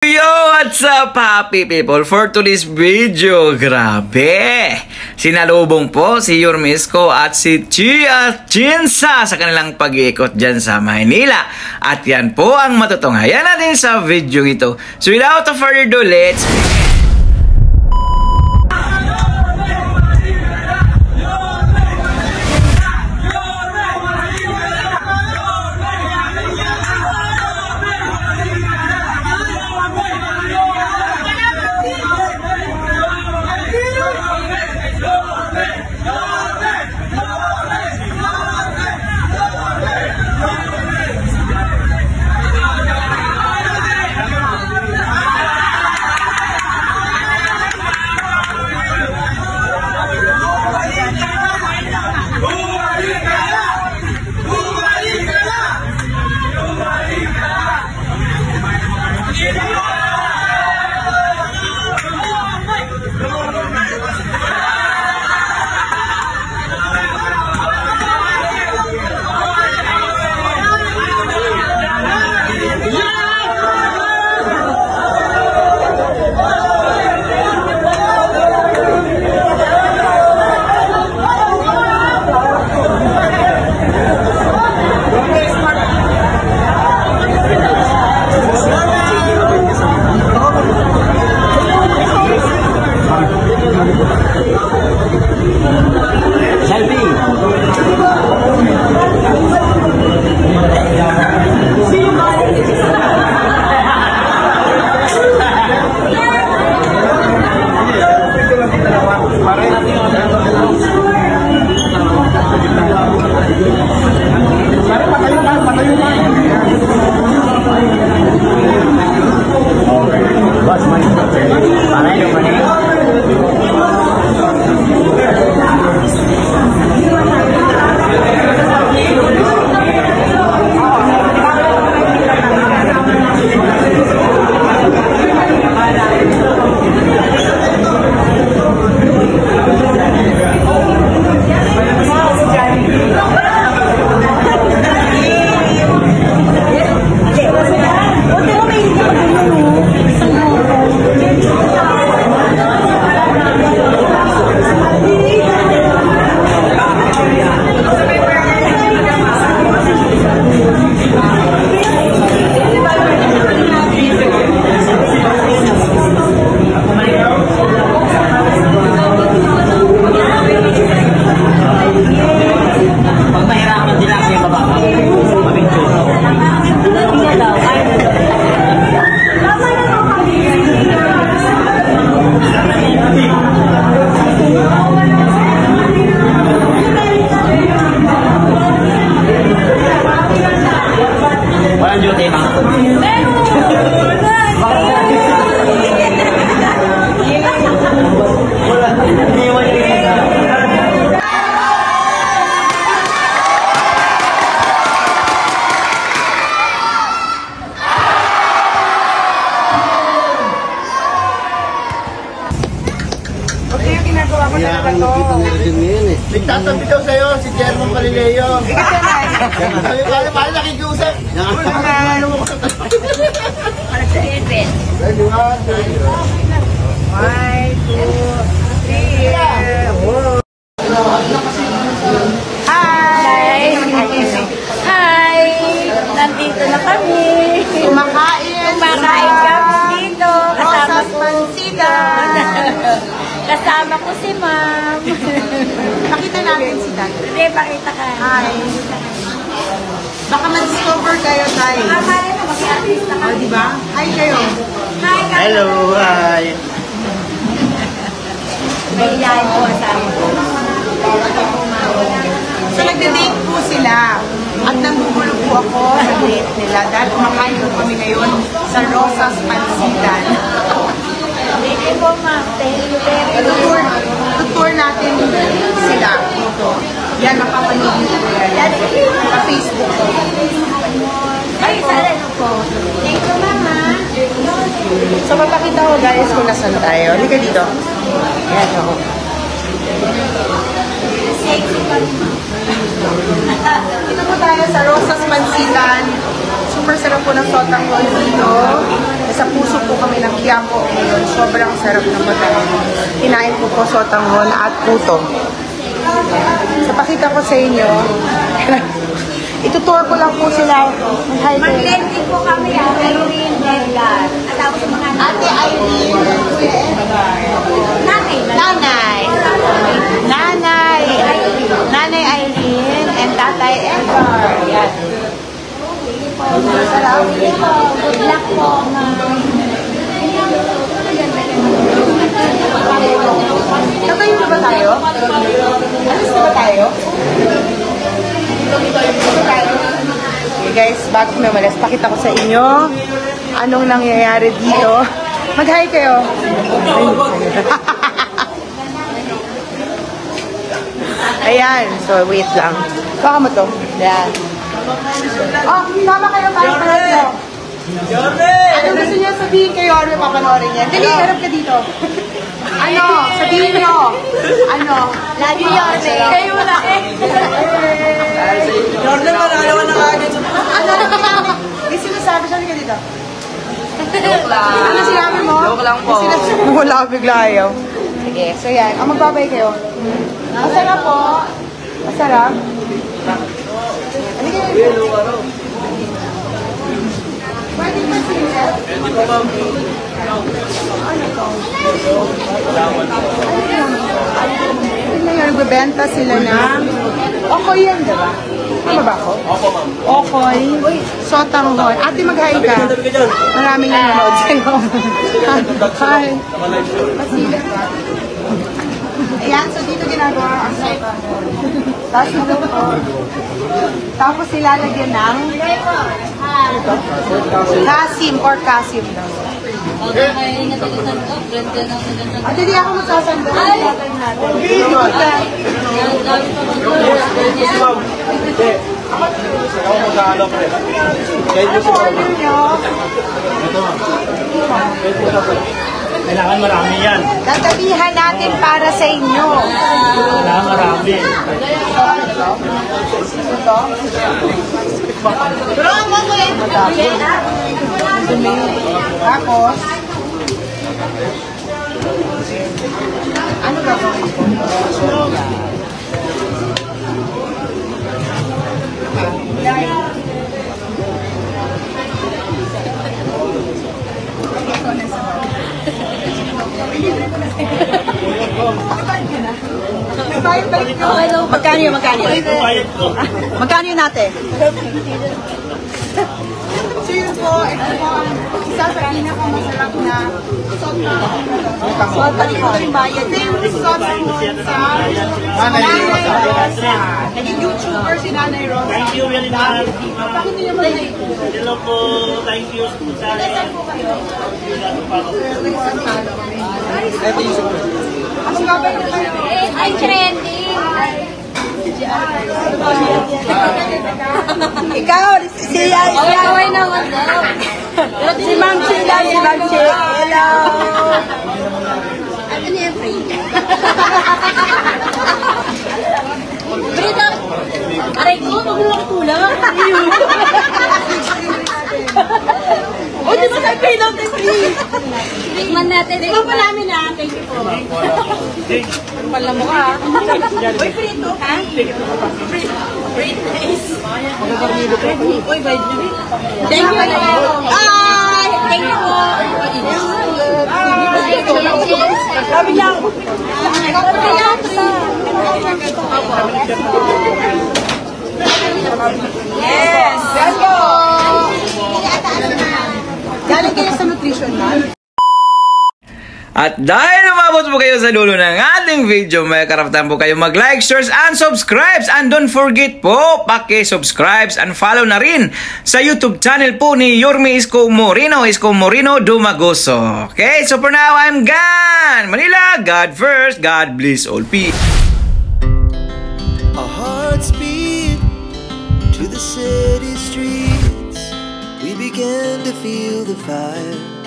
Yo! What's up, happy people? For today's video, grabe! Sinalubong po si Yormisco at si Chia Chinsa sa kanilang pag-iikot dyan sa Maynila. At yan po ang matutunghayan natin sa video ito. So without further ado, let's begin! Nagtatabi daw sa'yo, si German Galileo. Sabi ko, paano nakikiusap? Ano mo ko? Para sa event. 1, 2, 3. Hi! Hi! Nandito na kami. Kumakain kami dito. Kasama ko Kasama ko si Ma'am. Pakita natin si Dad. Hindi, pakita ka. Hi. Baka ma-discover kayo tayo. Mamaya na mag-artista ka. Diba? Hi kayo. Hi, Hello, hi. May iyayin po asawa ko. So nagde-date po sila. At nanggugulo po ako sa date nila dahil kumakain po kami ngayon sa Rosas Pansitan. Thank you po, Ma'am. Thank you very much. Tutour natin sila dito. Yan, mapapanood nyo po yan. Sa Facebook ko. Ay, sana po. Thank you, Mama. So, mapakita ko guys kung nasan tayo. Halika dito. Yan ako. Dito po tayo sa Rosas Pansitan. Super sarap po ng sotang roll dito. Nasa puso po kami ng Quiapo ngayon. Sobrang sarap ng pagkain. Kinain ko po sotanghon at puto. So, pakita ko sa inyo. Itutour ko lang po sila. Mag-blending po kami, Irene, Edgar. At tapos mga Ate Irene, Kuya Edgar. Nanay Irene, and Tatay Edgar. Yan. Sarap. good luck po, ma'am. Tatayo na ba tayo? Alis na ba tayo? Okay guys, bago kami umalis, pakita ko sa inyo anong nangyayari dito. Mag-hi kayo. Ayan, so wait lang. Baka mo to. Ayan. Oh, tama kayo ba? Ano gusto niyo sabihin kayo? Ano papanoorin niya? Dali, harap ka dito. Ano? Sabihin niyo. Ano? Lagi Yorme. Kayo na eh. Jordan, manalo ka na kagad. Ano? May sinasabi siya ka dito. Joke lang. Ano sinabi mo? Joke lang po. May sinasabi mo. Wala, bigla ayaw. Sige, so yan. Ang magbabay kayo. Masarap po. Masarap. Ano kayo? Pwede ba sila? Pwede po ba? Ano yun? Nagbebenta sila ng okoy yan, diba? Tama ba ako? Opo, ma'am. Okoy. Sotanghon. Ate, mag-hi ka. Maraming nanonood sa'yo. Hi. Masila ka. Ayan, so dito ginagawa ang sotanghon. Tapos ito po. Tapos ilalagyan ng ito? Kasim or kasim daw. At hindi ako magsasando. Ano order nyo? Kailangan marami yan. Gagabihan natin para sa inyo. Kailangan marami. Ito? Pero ang mga yan. Tapos, ano gagawin ko? Magkano yun? Magkano yun natin? So yun po, ito po ang isa sa pinakamasarap na sotanghon. Sotanghon bayad. Ito yung sotanghon sa Nanay Rosa. Naging YouTuber si Nanay Rosa. Thank you very much. Bakit niyo naman Hello po. Thank you. Ang gagawin kayo? Ay, trending. Ikaw, siya. Kaway naman daw. Si Ma'am Sheila, si Ma'am Sheila. Hello. Ano niya, free? Free daw. Aray ko, magulong kulang. O, di ba sa pay lang tayo free? Tikman natin. Ikaw pa namin na. Thank you po. Pala mo ka. Uy, free to, ha? Free taste. Uy, bad nyo. Thank you. Ay, thank you po. Sabi lang. Yes. Let's go. Galing kayo sa nutrition, ma'am. At dahil umabot po kayo sa dulo ng ating video, may karapatan po kayo mag-like, shares, and subscribes. And don't forget po, paki-subscribes and follow na rin sa YouTube channel po ni Yorme Isko Moreno Dumagoso. Okay, so for now, I'm gone. Manila, God first, God bless all people. Our hearts beat to the city streets. We began to feel the fire.